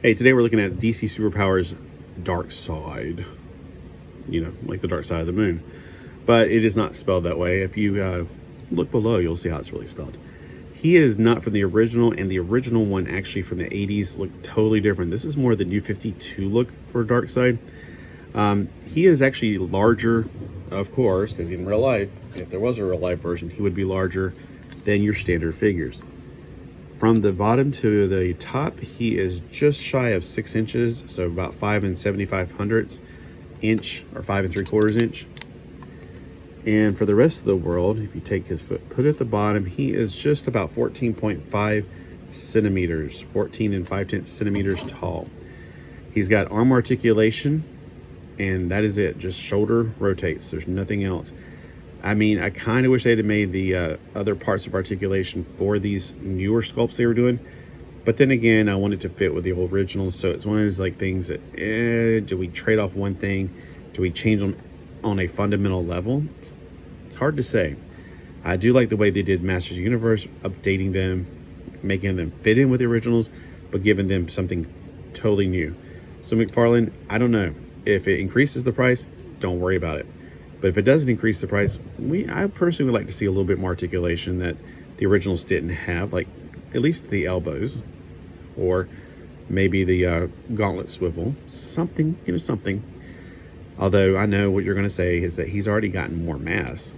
Hey, today we're looking at DC Superpowers Darkseid. You know, like the dark side of the moon. But it is not spelled that way. If you look below, you'll see how it's really spelled. He is not from the original, and the original one actually from the 80s looked totally different. This is more the New 52 look for Darkseid. He is actually larger, of course, because in real life, if there was a real life version, he would be larger than your standard figures. From the bottom to the top, he is just shy of 6 inches, so about 5 7/5 inch or 5 3/4 inch. And for the rest of the world, if you take his foot, put it at the bottom, he is just about 14.5 centimeters, 14 5/10 centimeters tall. He's got arm articulation, and that is it. Just shoulder rotates. There's nothing else. I mean, I kind of wish they'd have made the other parts of articulation for these newer sculpts they were doing. But then again, I wanted to fit with the originals. So it's one of those like things that, do we trade off one thing? Do we change them on a fundamental level? It's hard to say. I do like the way they did Masters of the Universe, updating them, making them fit in with the originals, but giving them something totally new. So McFarlane, I don't know. If it increases the price, don't worry about it. But if it doesn't increase the price, I personally would like to see a little bit more articulation that the originals didn't have, like at least the elbows, or maybe the gauntlet swivel, something, something. Although I know what you're going to say is that he's already gotten more mass.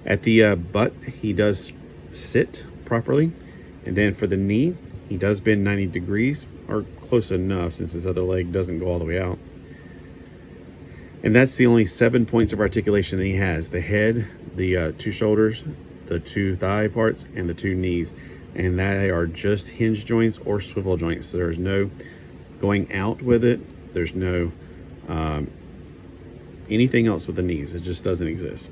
At the butt, he does sit properly. And then for the knee, he does bend 90 degrees, or close enough since his other leg doesn't go all the way out. And that's the only 7 points of articulation that he has. The head, the 2 shoulders, the 2 thigh parts, and the 2 knees. And they are just hinge joints or swivel joints. So there's no going out with it. There's no anything else with the knees. It just doesn't exist.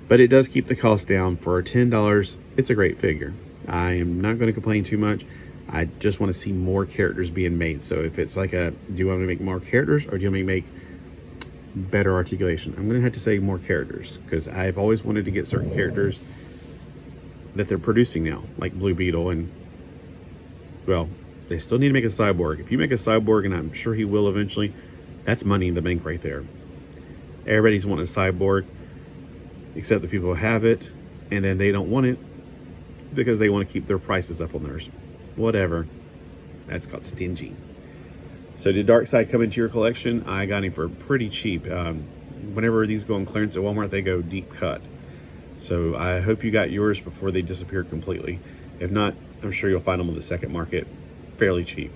But it does keep the cost down. For $10, it's a great figure. I am not going to complain too much. I just want to see more characters being made. So if it's like do you want me to make more characters, or do you want me to make better articulation? I'm going to have to say more characters, because I've always wanted to get certain characters that they're producing now, like Blue Beetle, and well, they still need to make a cyborg. If you make a cyborg, and I'm sure he will eventually, that's money in the bank right there. Everybody's wanting a cyborg, except the people who have it, and then they don't want it because they want to keep their prices up on theirs. Whatever. That's called stingy. So did Darkseid come into your collection? I got him for pretty cheap. Whenever these go on clearance at Walmart, they go deep cut. So I hope you got yours before they disappear completely. If not, I'm sure you'll find them on the second market fairly cheap.